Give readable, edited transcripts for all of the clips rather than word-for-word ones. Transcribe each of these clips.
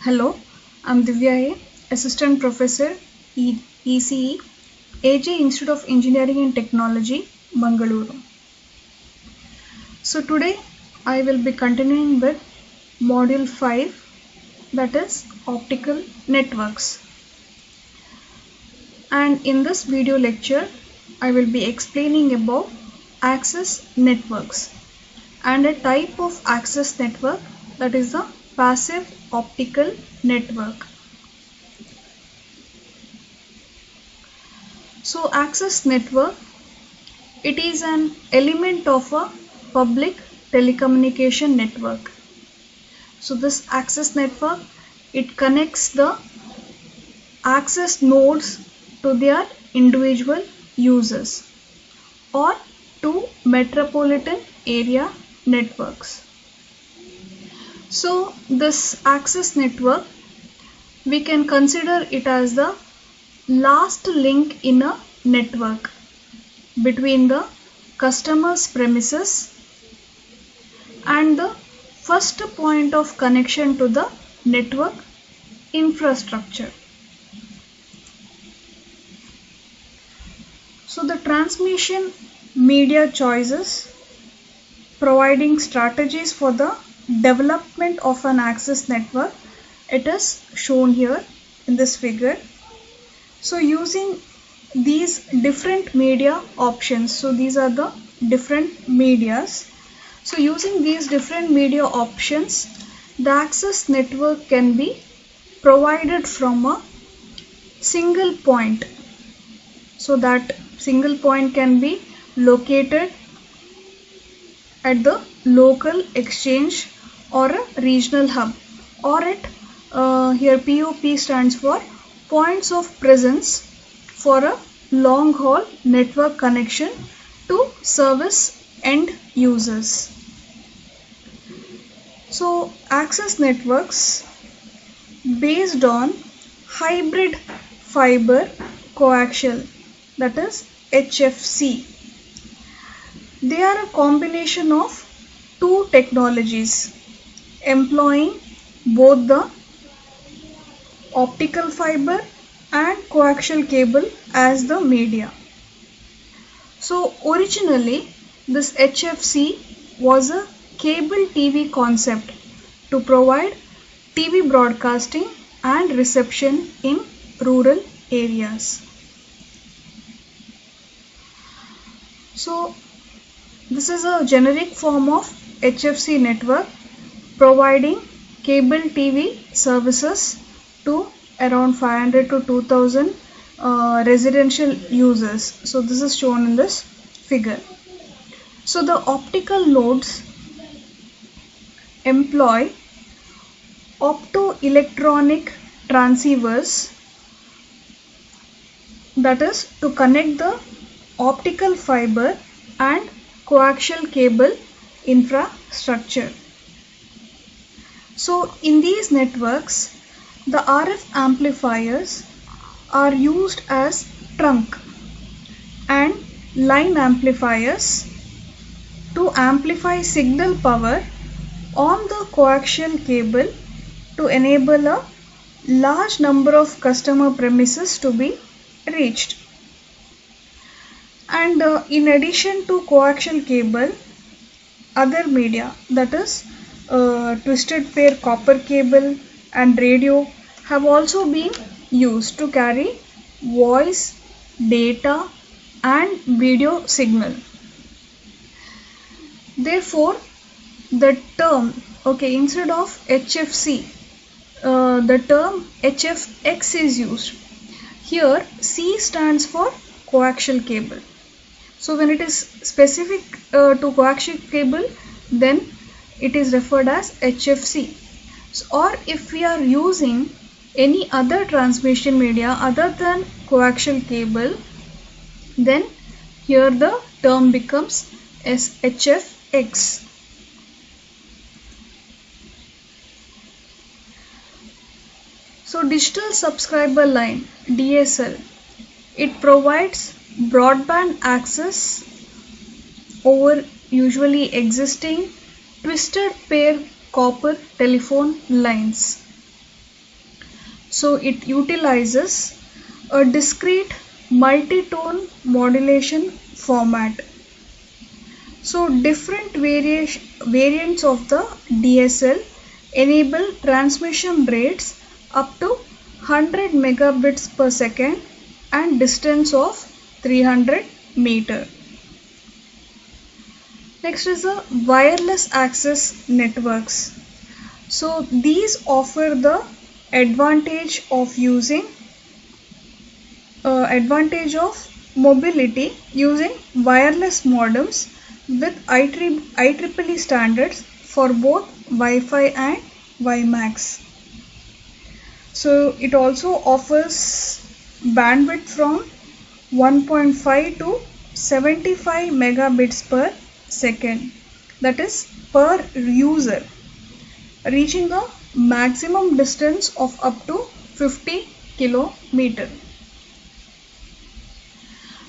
Hello, I'm Divya A, Assistant Professor, ECE, AJ Institute of Engineering and Technology, Bangalore. So today I will be continuing with Module 5, that is Optical Networks. And in this video lecture, I will be explaining about access networks and a type of access network, that is the passive optical network. So access network, it is an element of a public telecommunication network. So this access network, it connects the access nodes to their individual users or to metropolitan area networks. So this access network, we can consider it as the last link in a network between the customer's premises and the first point of connection to the network infrastructure. So the transmission media choices, providing strategies for the development of an access network, it is shown here in this figure. So using these different media options, so these are the different medias. So using these different media options, the access network can be provided from a single point. So that single point can be located at the local exchange or a regional hub, or at here POP stands for points of presence for a long haul network connection to service end users. So access networks based on hybrid fiber coaxial, that is HFC. They are a combination of two technologies employing both the optical fiber and coaxial cable as the media. So originally this HFC was a cable TV concept to provide TV broadcasting and reception in rural areas. So this is a generic form of HFC network providing cable TV services to around 500 to 2000 residential users. So this is shown in this figure. So the optical nodes employ optoelectronic transceivers, that is to connect the optical fiber and coaxial cable infrastructure. So in these networks, the RF amplifiers are used as trunk and line amplifiers to amplify signal power on the coaxial cable to enable a large number of customer premises to be reached. And in addition to coaxial cable, other media, that is twisted pair copper cable and radio, have also been used to carry voice, data and video signal. Therefore the term, instead of HFC, the term HFX is used. Here C stands for coaxial cable. So when it is specific to coaxial cable, then it is referred as HFC. So, or if we are using any other transmission media other than coaxial cable, then here the term becomes HFX. So digital subscriber line, DSL, it provides broadband access over usually existing twisted pair copper telephone lines. So it utilizes a discrete multi-tone modulation format. So different variants of the DSL enable transmission rates up to 100 megabits per second and distance of 300 meter. Next is the wireless access networks. So these offer the advantage of mobility using wireless modems with IEEE standards for both Wi-Fi and WiMAX. So it also offers bandwidth from 1.5 to 75 megabits per second, that is per user, reaching a maximum distance of up to 50 kilometer.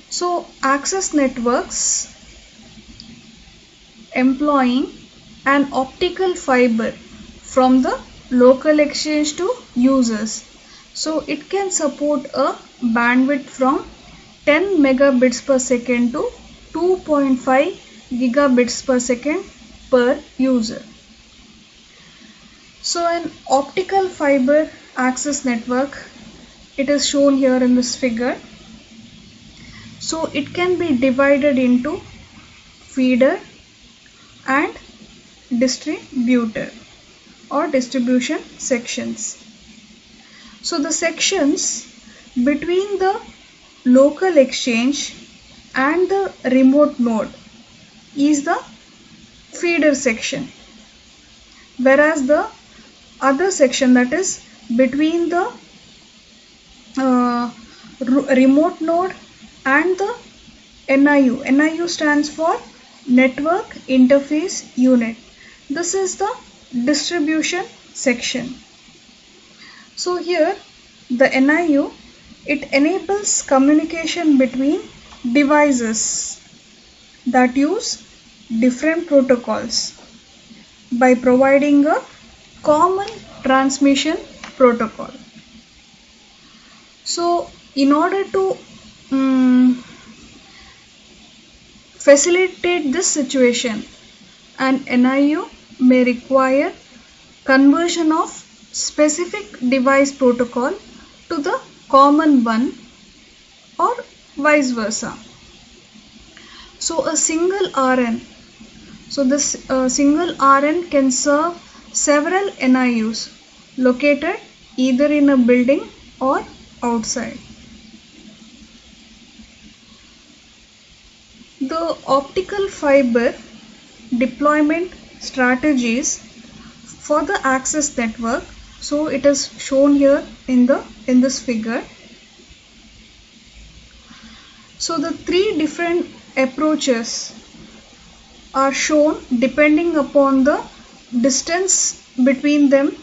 So access networks employing an optical fiber from the local exchange to users. So it can support a bandwidth from 10 megabits per second to 2.5 gigabits per second per user. So an optical fiber access network, it is shown here in this figure. So it can be divided into feeder and distributor or distribution sections. So the sections between the local exchange and the remote node is the feeder section, whereas the other section, that is between the remote node and the NIU stands for Network Interface Unit. This is the distribution section. So here the NIU, it enables communication between devices that use different protocols by providing a common transmission protocol. So in order to facilitate this situation, an NIU may require conversion of specific device protocol to the common one or vice versa. So a single RN, so this single RN can serve several NIUs located either in a building or outside. The optical fiber deployment strategies for the access network, so it is shown here in this figure. So the three different approaches are shown depending upon the distance between them,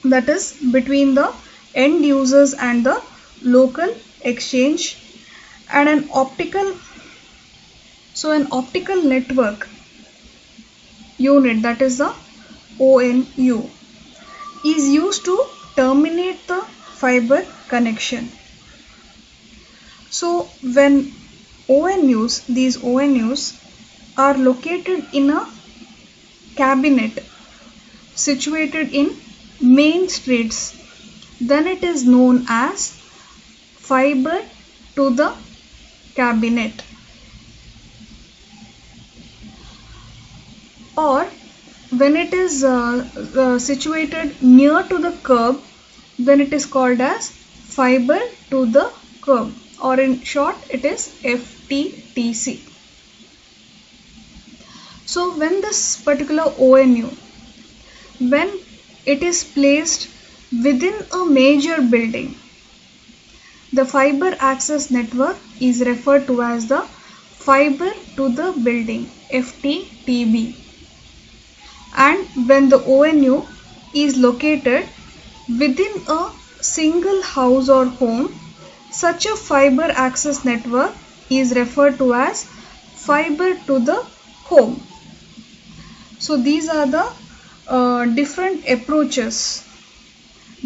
that is between the end users and the local exchange, and an optical network unit, that is the ONU, is used to terminate the fiber connection. So when these ONUs are located in a cabinet situated in main streets, then it is known as fiber to the cabinet. Or when it is situated near to the curb, then it is called as fiber to the curb, or in short it is FTTC. So when this particular ONU, when it is placed within a major building, the fiber access network is referred to as the fiber to the building, FTTB. And when the ONU is located within a single house or home, such a fiber access network is referred to as fiber to the home. So these are the different approaches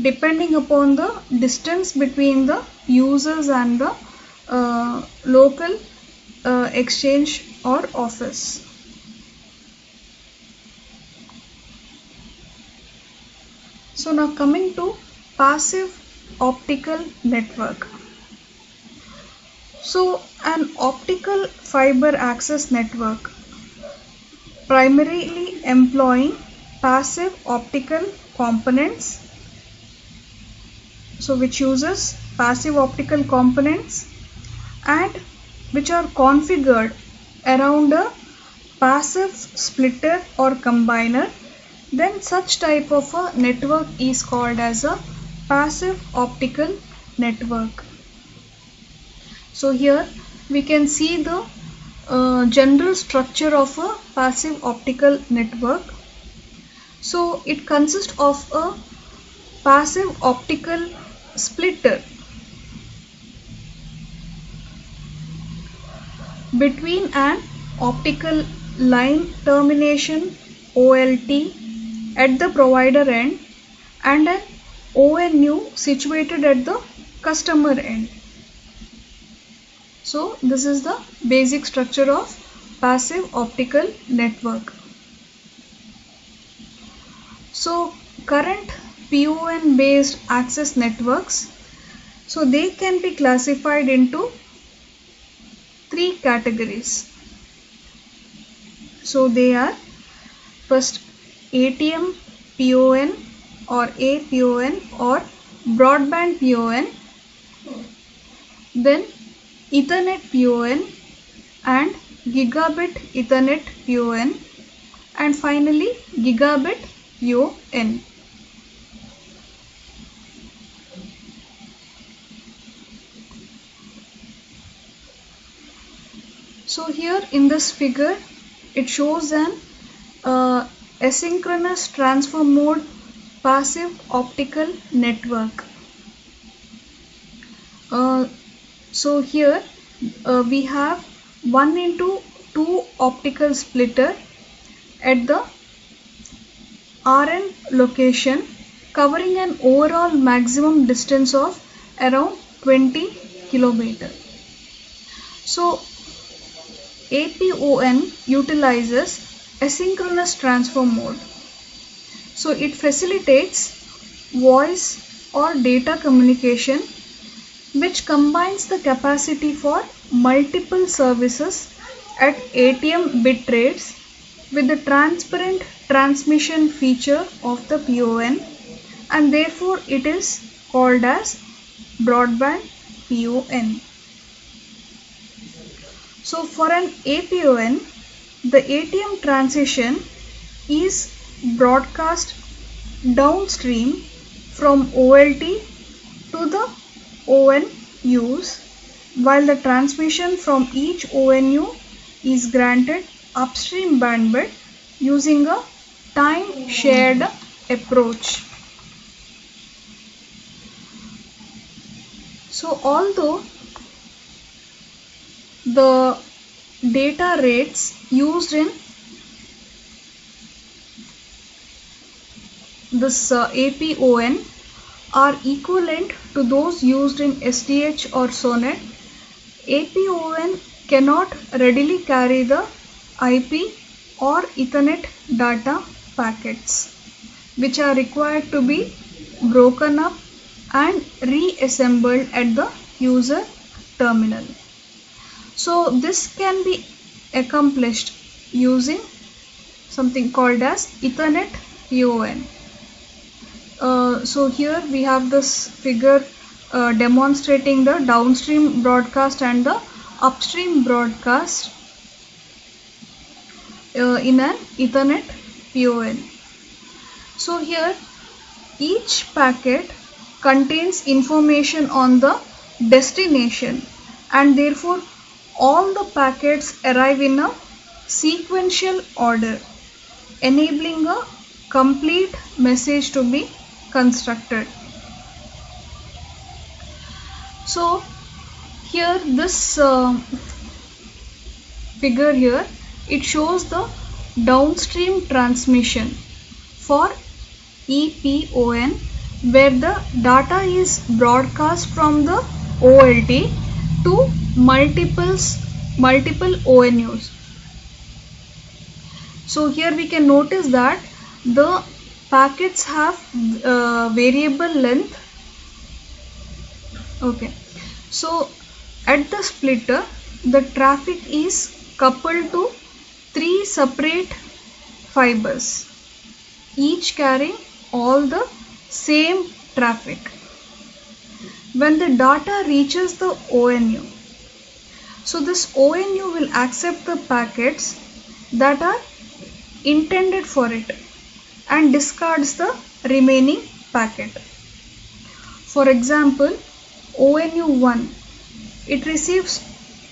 depending upon the distance between the users and the local exchange or office. So now coming to passive optical network. So an optical fiber access network primarily employing passive optical components, so which uses passive optical components and which are configured around a passive splitter or combiner, then such type of a network is called as a passive optical network. So here we can see the general structure of a passive optical network. So it consists of a passive optical splitter between an optical line termination OLT at the provider end and an ONU situated at the customer end. So this is the basic structure of passive optical network. So current PON based access networks, so they can be classified into three categories. So they are first ATM PON or APON or broadband PON, then Ethernet PON and Gigabit Ethernet PON, and finally Gigabit PON. So here in this figure it shows an asynchronous transfer mode passive optical network. So here we have 1:2 optical splitter at the RN location covering an overall maximum distance of around 20 km. So APON utilizes asynchronous transfer mode. So it facilitates voice or data communication which combines the capacity for multiple services at ATM bit rates with the transparent transmission feature of the PON, and therefore it is called as broadband PON. So for an APON, the ATM transition is broadcast downstream from OLT to the ONUs, while the transmission from each ONU is granted upstream bandwidth using a time shared approach. So although the data rates used in this APON are equivalent to those used in SDH or SONET, APON cannot readily carry the IP or Ethernet data packets, which are required to be broken up and reassembled at the user terminal. So this can be accomplished using something called as Ethernet PON. So here we have this figure demonstrating the downstream broadcast and the upstream broadcast in an Ethernet PON. So here each packet contains information on the destination, and therefore all the packets arrive in a sequential order, enabling a complete message to be constructed. So here this figure here, it shows the downstream transmission for EPON, where the data is broadcast from the OLT to multiple ONUs. So here we can notice that the packets have variable length. Okay, so at the splitter the traffic is coupled to 3 separate fibers, each carrying all the same traffic. When the data reaches the ONU, so this ONU will accept the packets that are intended for it and discards the remaining packet. For example, ONU 1, it receives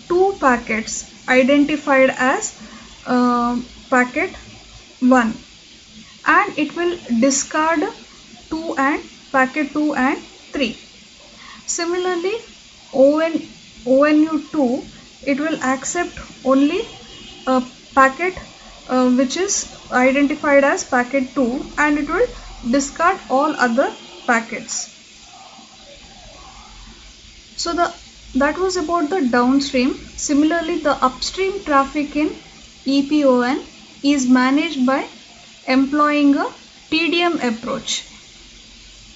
2 packets identified as packet 1, and it will discard packet 2 and 3. Similarly, ONU 2, it will accept only a packet which is identified as packet 2, and it will discard all other packets. So that was about the downstream. Similarly, the upstream traffic in EPON is managed by employing a TDM approach,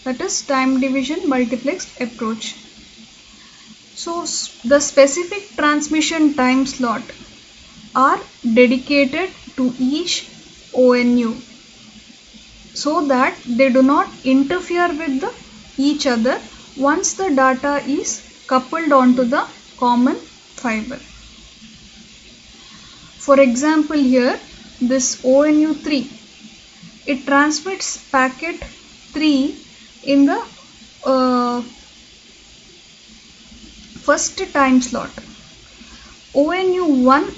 that is time division multiplexed approach. So the specific transmission time slot are dedicated to each ONU so that they do not interfere with each other once the data is coupled onto the common fiber. For example, here this ONU 3, it transmits packet 3 in the first time slot. ONU 1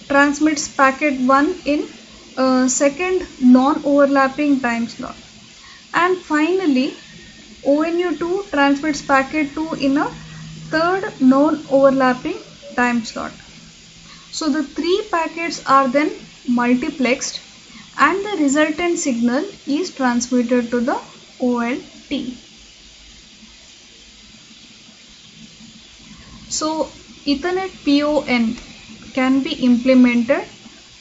transmits packet 1 in second non-overlapping time slot, and finally ONU 2 transmits packet 2 in a third non-overlapping time slot. So the 3 packets are then multiplexed and the resultant signal is transmitted to the OLT. So Ethernet PON can be implemented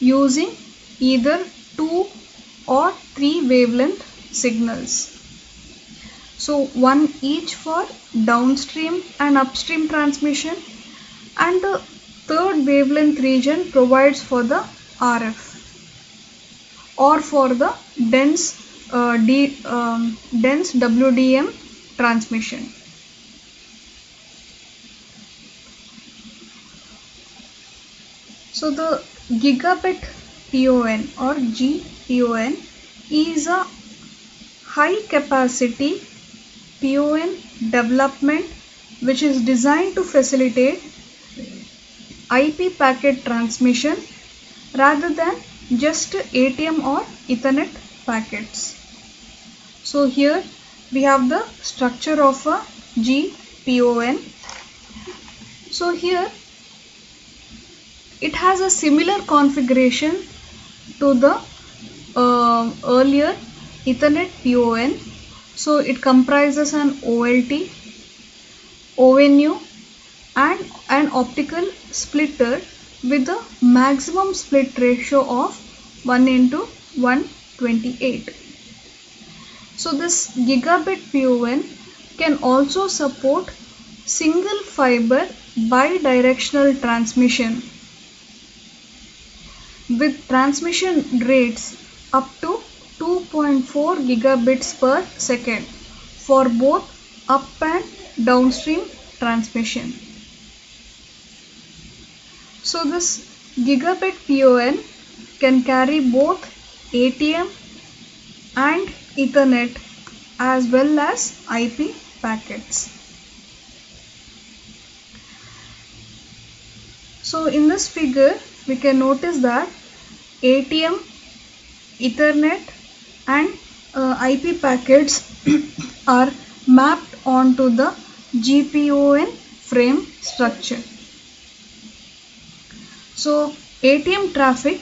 using either 2 or 3 wavelength signals. So one each for downstream and upstream transmission, and the third wavelength region provides for the RF or for the dense WDM transmission. So the gigabit PON or GPON is a high capacity PON development which is designed to facilitate IP packet transmission rather than just ATM or Ethernet packets. So here we have the structure of a GPON. So here it has a similar configuration to the earlier Ethernet PON. So it comprises an OLT, ONU and an optical splitter with a maximum split ratio of 1:128. So this gigabit PON can also support single fiber bidirectional transmission with transmission rates up to 2.4 gigabits per second for both up and downstream transmission. So this gigabit PON can carry both ATM and Ethernet as well as IP packets. So in this figure we can notice that ATM, Ethernet and IP packets are mapped onto the GPON frame structure. So ATM traffic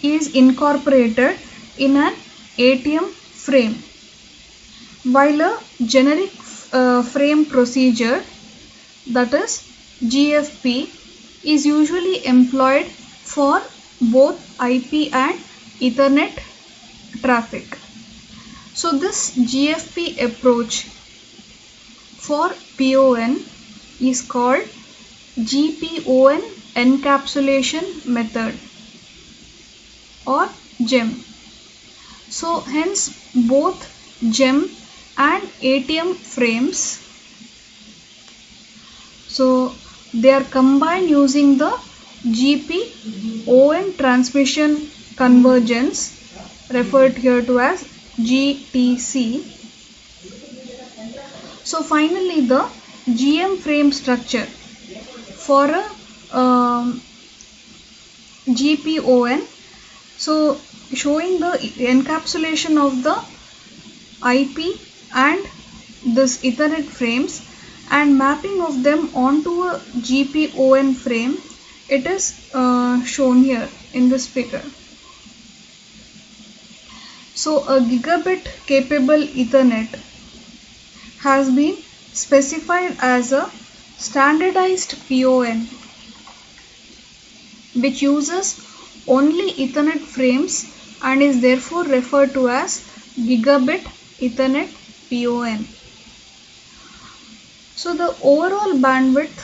is incorporated in an ATM frame, while a generic frame procedure, that is GFP, is usually employed for both IP and Ethernet traffic. So this GFP approach for PON is called GPON encapsulation method or GEM. So hence both GEM and ATM frames, so they are combined using the GPON transmission convergence, referred here to as GTC. So finally the GM frame structure for a GPON, so showing the encapsulation of the IP and this Ethernet frames and mapping of them onto a GPON frame. It is shown here in this figure. So a gigabit capable Ethernet has been specified as a standardized PON which uses only Ethernet frames and is therefore referred to as gigabit Ethernet PON. So the overall bandwidth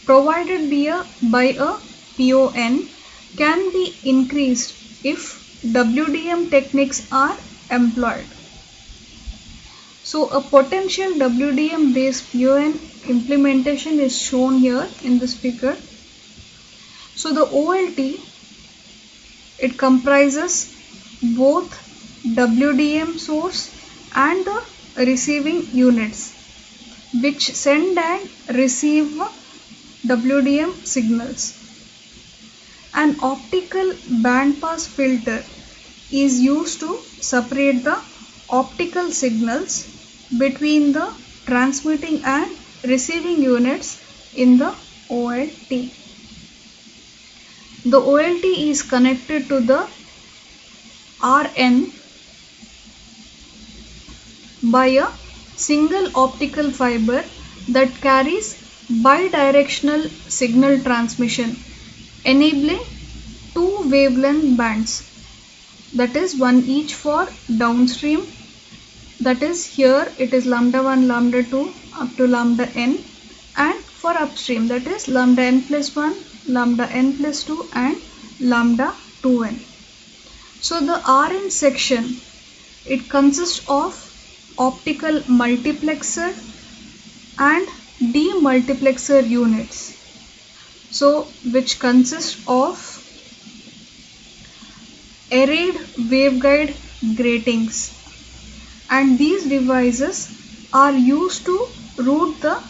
provided by a PON can be increased if WDM techniques are employed. So a potential WDM based PON implementation is shown here in this figure. So the OLT, it comprises both WDM source and the receiving units which send and receive WDM signals. An optical bandpass filter is used to separate the optical signals between the transmitting and receiving units in the OLT. The OLT is connected to the RN by a single optical fiber that carries bidirectional signal transmission, enabling two wavelength bands, that is one each for downstream, that is here it is lambda 1, lambda 2 up to lambda n, and for upstream that is lambda n plus 1, lambda n plus 2 and lambda 2n. So the RN section, it consists of optical multiplexer and demultiplexer units, so which consist of arrayed waveguide gratings, and these devices are used to route the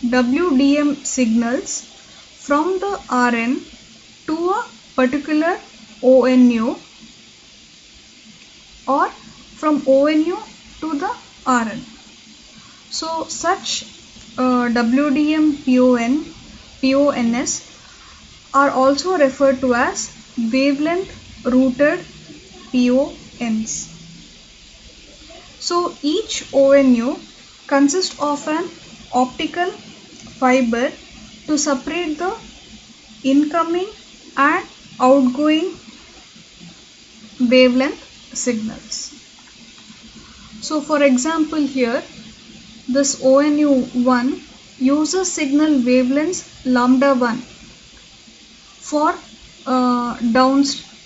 WDM signals from the RN to a particular ONU or from ONU to the RN. So such WDM PONs are also referred to as wavelength routed PONs. So each ONU consists of an optical fiber to separate the incoming and outgoing wavelength signals. So for example here, this ONU1 uses signal wavelengths lambda 1 for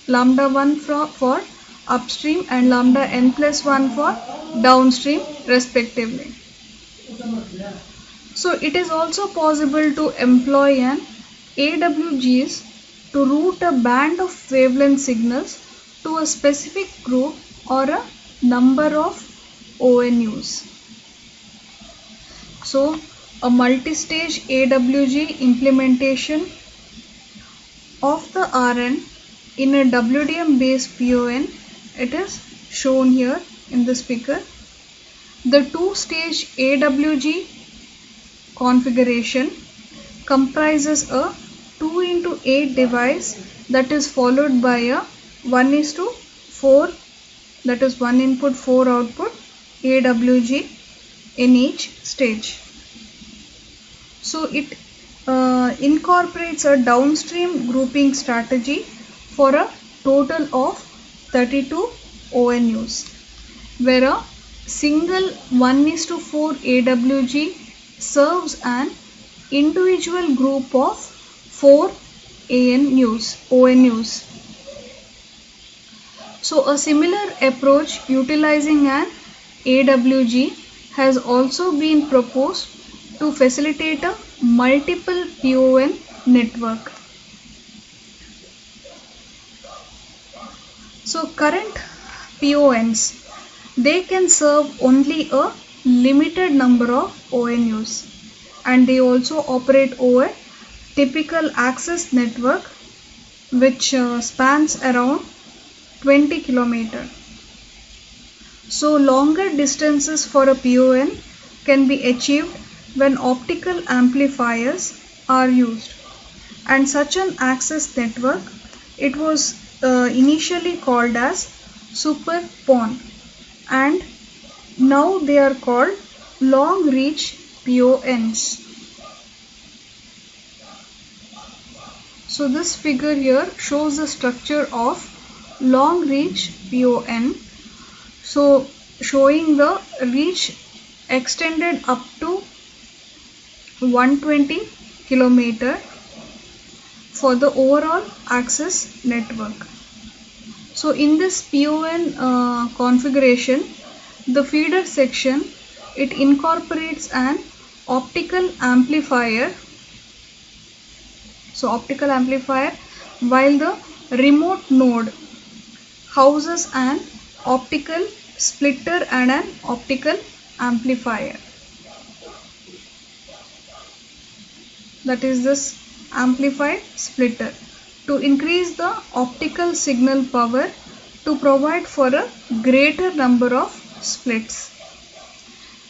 lambda 1 for upstream and lambda n plus 1 for downstream respectively. So it is also possible to employ an AWGs to route a band of wavelength signals to a specific group or a number of ONUs. So a multi-stage AWG implementation of the RN in a WDM based PON, it is shown here in this figure. The two-stage AWG configuration comprises a 2x8 device that is followed by a 1:4, that is 1 input 4 output AWG in each stage. So it incorporates a downstream grouping strategy for a total of 32 ONUs, where a single 1:4 AWG serves an individual group of 4 ONUs. So a similar approach utilizing an AWG has also been proposed to facilitate a multiple PON network. So current PONs, they can serve only a limited number of ONUs, and they also operate over typical access network which spans around 20 km. So longer distances for a PON can be achieved when optical amplifiers are used, and such an access network, it was initially called as super PON, and now they are called long reach PONs. So this figure here shows the structure of long reach PON. So showing the reach extended up to 120 km for the overall access network. So in this PON configuration, the feeder section, it incorporates an optical amplifier. So optical amplifier, while the remote node houses an optical splitter and an optical amplifier. That is this amplified splitter to increase the optical signal power to provide for a greater number of splits.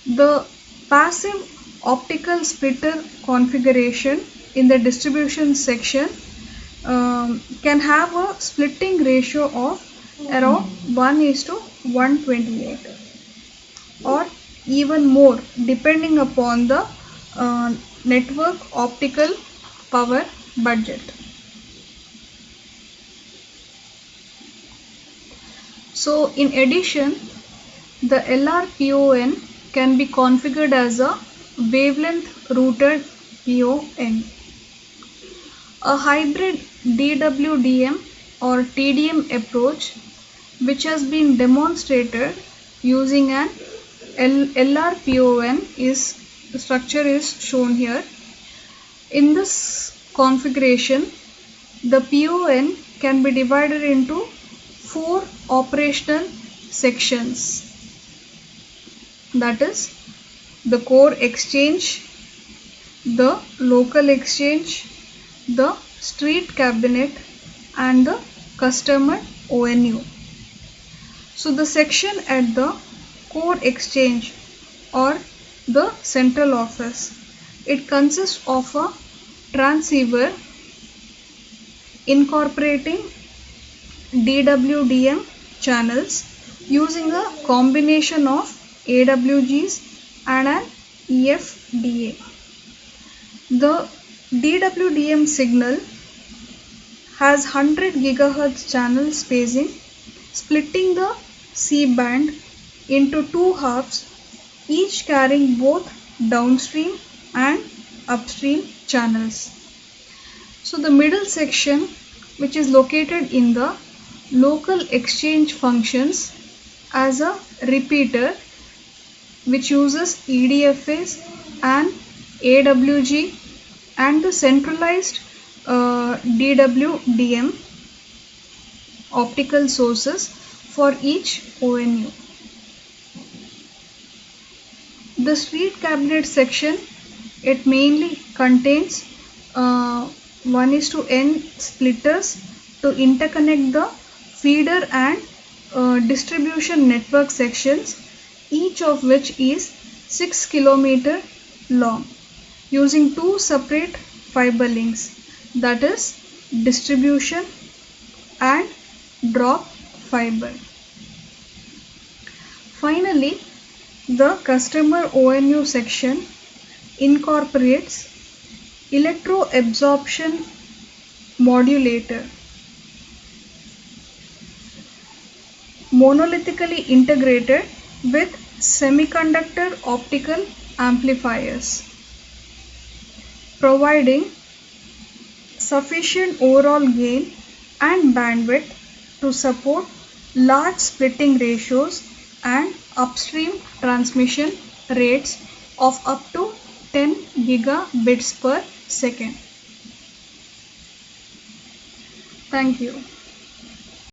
The passive optical splitter configuration in the distribution section can have a splitting ratio of around 1:128 or even more, depending upon the network optical power budget. So in addition, the LRPON can be configured as a wavelength routed PON. A hybrid DWDM or TDM approach, which has been demonstrated using an LRPON, the structure is shown here. In this configuration, the PON can be divided into 4 operational sections, that is the core exchange, the local exchange, the street cabinet, and the customer ONU. So the section at the core exchange or the central office, it consists of a transceiver incorporating DWDM channels using a combination of AWGs and an EFDA. The DWDM signal has 100 GHz channel spacing, splitting the C band into 2 halves, each carrying both downstream and upstream channels. So the middle section, which is located in the local exchange, functions as a repeater which uses EDFAs and AWG and the centralized DWDM optical sources for each ONU. The street cabinet section, it mainly contains 1:n splitters to interconnect the feeder and distribution network sections, each of which is 6 km long, using 2 separate fiber links, that is distribution and drop fiber. Finally, The customer ONU section incorporates electro-absorption modulator, monolithically integrated with semiconductor optical amplifiers, providing sufficient overall gain and bandwidth to support large splitting ratios and upstream transmission rates of up to 10 gigabits per second. Thank you.